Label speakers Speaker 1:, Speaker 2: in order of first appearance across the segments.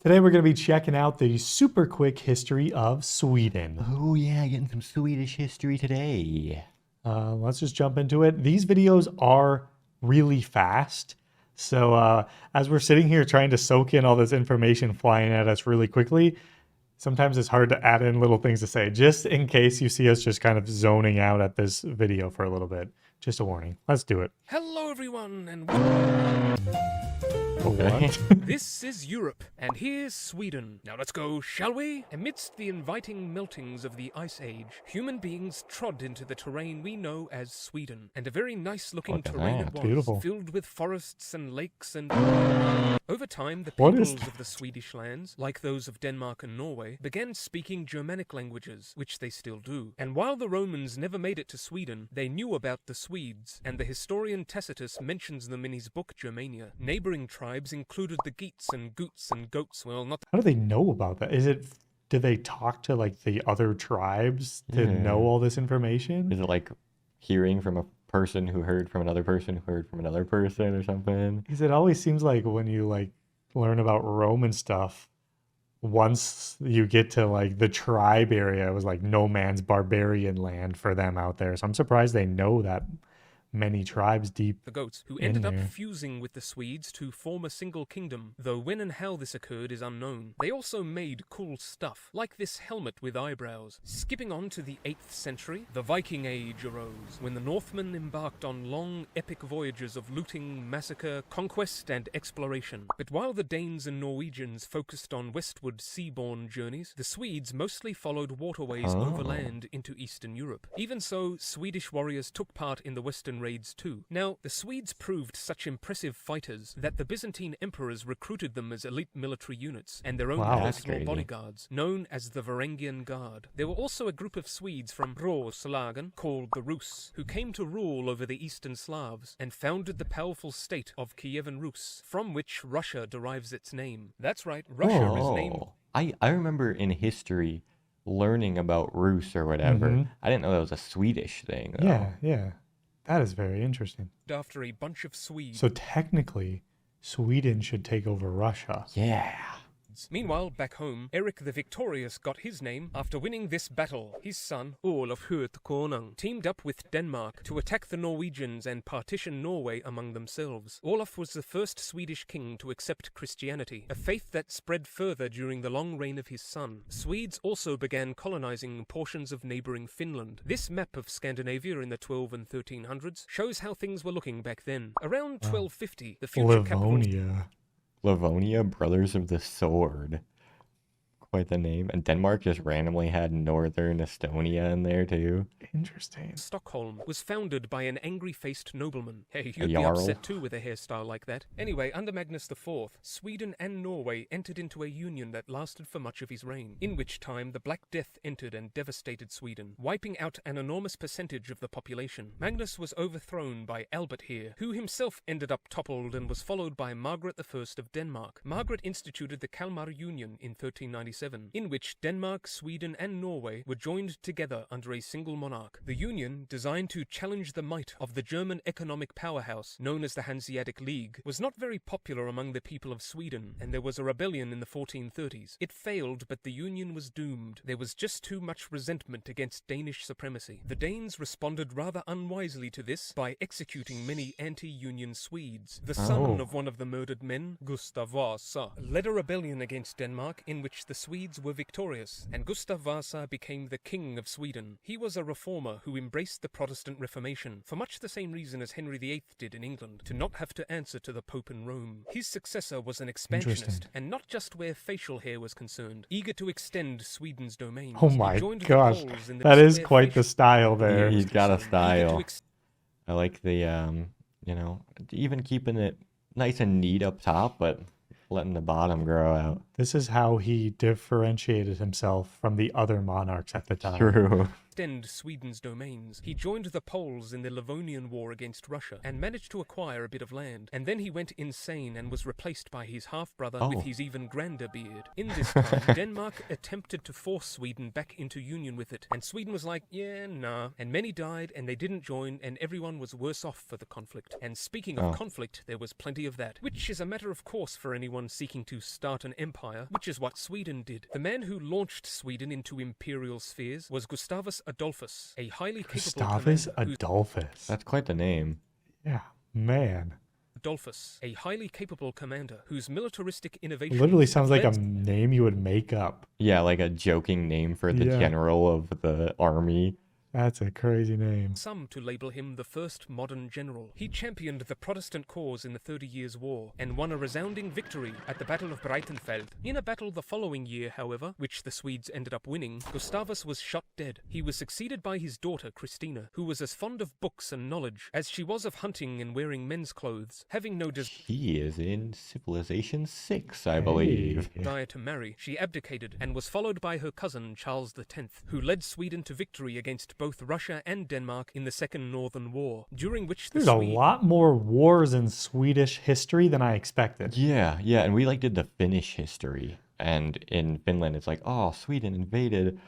Speaker 1: Today we're going to be checking out the super quick history of Sweden.
Speaker 2: Oh yeah, getting some Swedish history today.
Speaker 1: Let's just jump into it. These videos are really fast. So as we're sitting here trying to soak in all this information flying at us really quickly, sometimes it's hard to add in little things to say, just in case you see us just kind of zoning out at this video for a little bit. Just a warning. Let's do it.
Speaker 3: Hello everyone and
Speaker 2: Okay.
Speaker 3: This is Europe, and here's Sweden. Now let's go, shall we? Amidst the inviting meltings of the Ice Age, human beings trod into the terrain we know as Sweden. And a very nice-looking
Speaker 2: Look at
Speaker 3: terrain
Speaker 2: that.
Speaker 3: it was,
Speaker 1: Beautiful.
Speaker 3: filled with forests and lakes and... Over time, the
Speaker 1: What is
Speaker 3: peoples of the Swedish lands, like those of Denmark and Norway, began speaking Germanic languages, which they still do. And while the Romans never made it to Sweden, they knew about the Swedes, and the historian Tacitus mentions them in his book Germania. Neighboring tribes included the Geats and Goots and Goats, well, not
Speaker 1: How do they know about that? Do they talk to like the other tribes to know all this information?
Speaker 2: Is it like hearing from a person who heard from another person who heard from another person or something?
Speaker 1: Because it always seems like when you like learn about Roman stuff, once you get to like the tribe area, it was like no man's barbarian land for them out there. So I'm surprised they know that many tribes deep.
Speaker 3: the Goats, who
Speaker 1: in
Speaker 3: ended up
Speaker 1: there.
Speaker 3: fusing with the Swedes to form a single kingdom, though when and how this occurred is unknown. They also made cool stuff, like this helmet with eyebrows. Skipping on to the 8th century, the Viking Age arose, when the Northmen embarked on long, epic voyages of looting, massacre, conquest, and exploration. But while the Danes and Norwegians focused on westward seaborne journeys, the Swedes mostly followed waterways overland into Eastern Europe. Even so, Swedish warriors took part in the Western raids too. Now, the Swedes proved such impressive fighters that the Byzantine emperors recruited them as elite military units and their own
Speaker 1: Wow.
Speaker 2: That's
Speaker 3: personal
Speaker 2: crazy.
Speaker 3: bodyguards, known as the Varangian Guard. There were also a group of Swedes from Roslagen, called the Rus, who came to rule over the Eastern Slavs and founded the powerful state of Kievan Rus, from which Russia derives its name. That's right, Russia is named
Speaker 2: I remember in history learning about Rus or whatever.
Speaker 1: Mhm.
Speaker 2: I didn't know that was a Swedish thing though.
Speaker 1: Yeah. That is very interesting.
Speaker 3: after a bunch of Swedes.
Speaker 1: So technically, Sweden should take over Russia.
Speaker 2: Yeah.
Speaker 3: Meanwhile, back home, Eric the Victorious got his name after winning this battle. His son, Olaf Konung, teamed up with Denmark to attack the Norwegians and partition Norway among themselves. Olaf was the first Swedish king to accept Christianity, a faith that spread further during the long reign of his son. Swedes also began colonizing portions of neighboring Finland. This map of Scandinavia in the 12 and 1300s shows how things were looking back then. Around 1250, the future capital...
Speaker 1: Livonia.
Speaker 2: Livonia, Brothers of the Sword. Quite the name. And Denmark just randomly had Northern Estonia in there too.
Speaker 1: Interesting.
Speaker 3: Stockholm was founded by an angry-faced nobleman. Hey,
Speaker 2: A
Speaker 3: you'd be
Speaker 2: jarl.
Speaker 3: upset too with a hairstyle like that. Anyway, under Magnus IV, Sweden and Norway entered into a union that lasted for much of his reign, in which time the Black Death entered and devastated Sweden, wiping out an enormous percentage of the population. Magnus was overthrown by Albert here, who himself ended up toppled and was followed by Margaret I of Denmark. Margaret instituted the Kalmar Union in 1397, in which Denmark, Sweden, and Norway were joined together under a single monarch. The union, designed to challenge the might of the German economic powerhouse known as the Hanseatic League, was not very popular among the people of Sweden, and there was a rebellion in the 1430s. It failed, but the union was doomed. There was just too much resentment against Danish supremacy. The Danes responded rather unwisely to this by executing many anti-union Swedes. The son of one of the murdered men, Gustav Vasa, led a rebellion against Denmark in which the Swedes were victorious, and Gustav Vasa became the king of Sweden. He was a reformer who embraced the Protestant Reformation, for much the same reason as Henry VIII did in England, to not have to answer to the Pope in Rome. His successor was an expansionist, and not just where facial hair was concerned, eager to extend Sweden's domains.
Speaker 1: Oh
Speaker 3: He
Speaker 1: my
Speaker 3: joined the
Speaker 1: gosh.
Speaker 3: Poles in the
Speaker 1: That is
Speaker 3: despair
Speaker 1: quite the
Speaker 3: facial-
Speaker 1: style there.
Speaker 2: He's got a
Speaker 3: Eager to
Speaker 2: style.
Speaker 3: ex-
Speaker 2: I like the even keeping it nice and neat up top, but letting the bottom grow out.
Speaker 1: This is how he differentiated himself from the other monarchs at the time.
Speaker 2: True.
Speaker 3: extend Sweden's domains. He joined the Poles in the Livonian War against Russia and managed to acquire a bit of land. And then he went insane and was replaced by his half-brother with his even grander beard. In this time, Denmark attempted to force Sweden back into union with it, and Sweden was like, yeah, nah. And many died, and they didn't join, and everyone was worse off for the conflict. And speaking of conflict, there was plenty of that, which is a matter of course for anyone seeking to start an empire, which is what Sweden did. The man who launched Sweden into imperial spheres was Gustavus Adolphus, a highly capable
Speaker 1: Gustavus
Speaker 3: commander
Speaker 1: Adolphus.
Speaker 2: That's quite the name.
Speaker 1: Yeah, man.
Speaker 3: Adolphus, a highly capable commander whose militaristic innovation
Speaker 1: Literally sounds like a name you would make up.
Speaker 2: Yeah, like a joking name for the general of the army.
Speaker 1: That's a crazy name.
Speaker 3: Some to label him the first modern general. He championed the Protestant cause in the 30 Years' War and won a resounding victory at the Battle of Breitenfeld. In a battle the following year, however, which the Swedes ended up winning, Gustavus was shot dead. He was succeeded by his daughter Christina, who was as fond of books and knowledge as she was of hunting and wearing men's clothes. Having no
Speaker 2: He is in Civilization 6, I believe.
Speaker 3: desire to marry, she abdicated and was followed by her cousin Charles X, who led Sweden to victory against both Russia and Denmark in the Second Northern War, during which
Speaker 1: There's a lot more wars in Swedish history than I expected.
Speaker 2: Yeah, and we did the Finnish history, and in Finland it's like, oh, Sweden invaded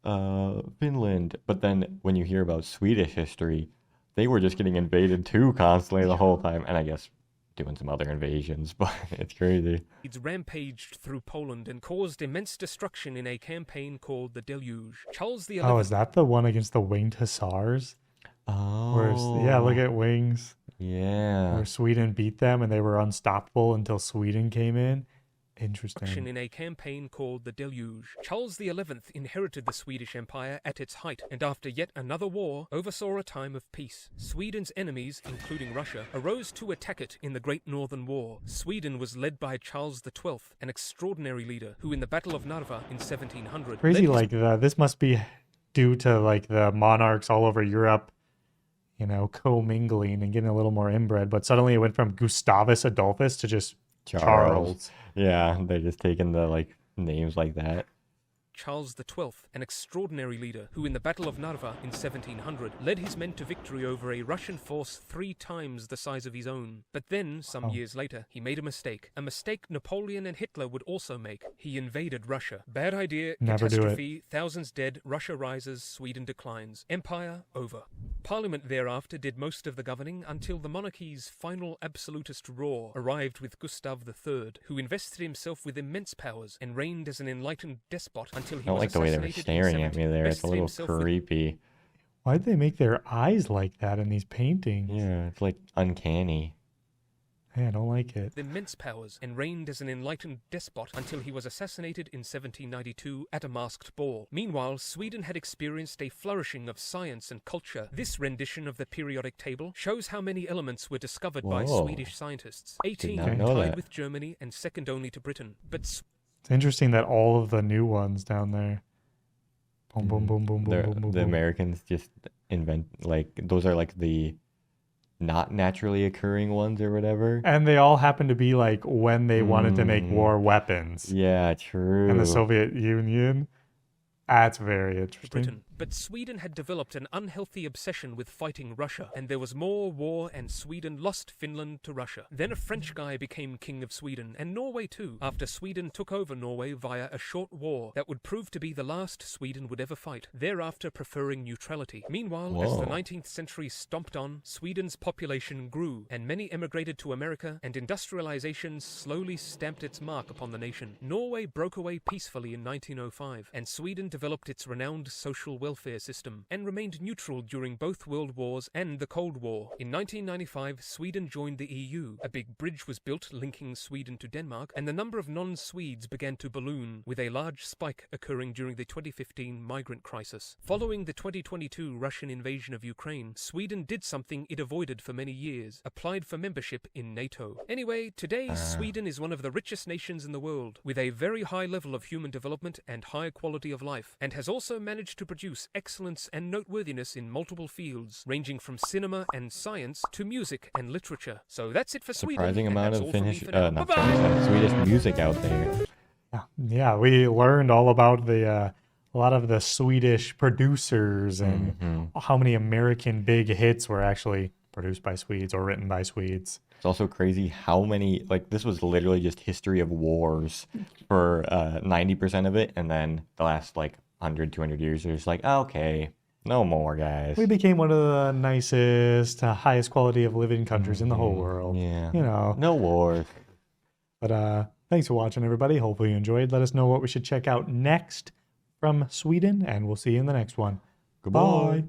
Speaker 2: Finland, but then when you hear about Swedish history, they were just getting invaded too constantly the whole time, and I guess doing some other invasions, but it's crazy.
Speaker 3: It's rampaged through Poland and caused immense destruction in a campaign called the Deluge. Charles XI.
Speaker 1: Oh, is that the one against the winged hussars?
Speaker 2: Oh.
Speaker 1: Yeah, look at wings.
Speaker 2: Yeah.
Speaker 1: Where Sweden beat them and they were unstoppable until Sweden came in. Interesting.
Speaker 3: In a campaign called the Deluge. Charles XI inherited the Swedish Empire at its height, and after yet another war, oversaw a time of peace. Sweden's enemies, including Russia, arose to attack it in the Great Northern War. Sweden was led by Charles XII, an extraordinary leader, who in the Battle of Narva in 1700...
Speaker 1: Crazy, this must be due to, the monarchs all over Europe, commingling and getting a little more inbred, but suddenly it went from Gustavus Adolphus to just Charles.
Speaker 2: Yeah, they're just taking the names like that.
Speaker 3: Charles XII, an extraordinary leader, who in the Battle of Narva in 1700 led his men to victory over a Russian force 3 times the size of his own. But then, some years later, he made a mistake Napoleon and Hitler would also make. He invaded Russia. Bad idea,
Speaker 1: Never
Speaker 3: catastrophe, thousands dead, Russia rises, Sweden declines. Empire over. Parliament thereafter did most of the governing until the monarchy's final absolutist roar arrived with Gustav III, who invested himself with immense powers and reigned as an enlightened despot until he
Speaker 2: I don't like the way they were staring at me there. It's a little creepy.
Speaker 1: Why'd they make their eyes like that in these paintings?
Speaker 2: Yeah, it's uncanny.
Speaker 1: Hey, I don't like it.
Speaker 3: Immense powers and reigned as an enlightened despot until he was assassinated in 1792 at a masked ball. Meanwhile, Sweden had experienced a flourishing of science and culture. This rendition of the periodic table shows how many elements were discovered by Swedish scientists. 18 tied with Germany and second only to Britain. But
Speaker 1: it's interesting that all of the new ones down there. Boom, boom, boom, boom, boom, boom, boom.
Speaker 2: The Americans just invent, those are the not naturally occurring ones or whatever.
Speaker 1: And they all happen to be when they wanted to make war weapons.
Speaker 2: Yeah, true.
Speaker 1: And the Soviet Union. That's very interesting.
Speaker 3: Britain. But Sweden had developed an unhealthy obsession with fighting Russia, and there was more war, and Sweden lost Finland to Russia. Then a French guy became king of Sweden, and Norway too, after Sweden took over Norway via a short war that would prove to be the last Sweden would ever fight, thereafter preferring neutrality. Meanwhile, as the 19th century stomped on, Sweden's population grew, and many emigrated to America, and industrialization slowly stamped its mark upon the nation. Norway broke away peacefully in 1905, and Sweden developed its renowned social welfare system and remained neutral during both World Wars and the Cold War. In 1995, Sweden joined the EU. A big bridge was built linking Sweden to Denmark, and the number of non-Swedes began to balloon, with a large spike occurring during the 2015 migrant crisis. Following the 2022 Russian invasion of Ukraine, Sweden did something it avoided for many years, applied for membership in NATO. Anyway, today Sweden is one of the richest nations in the world, with a very high level of human development and high quality of life, and has also managed to produce excellence and noteworthiness in multiple fields, ranging from cinema and science to music and literature. So that's it for Sweden.
Speaker 2: Surprising amount of Swedish music out there.
Speaker 1: Yeah, we learned all about the a lot of the Swedish producers and how many American big hits were actually produced by Swedes or written by Swedes.
Speaker 2: It's also crazy how many, like, this was literally just history of wars for 90% of it. And then the last, like, 100, 200 years, they're just like, okay, no more, guys.
Speaker 1: We became one of the nicest, highest quality of living countries in the whole world.
Speaker 2: Yeah.
Speaker 1: You know.
Speaker 2: No wars.
Speaker 1: But thanks for watching, everybody. Hopefully you enjoyed. Let us know what we should check out next from Sweden, and we'll see you in the next one.
Speaker 2: Goodbye.
Speaker 1: Bye.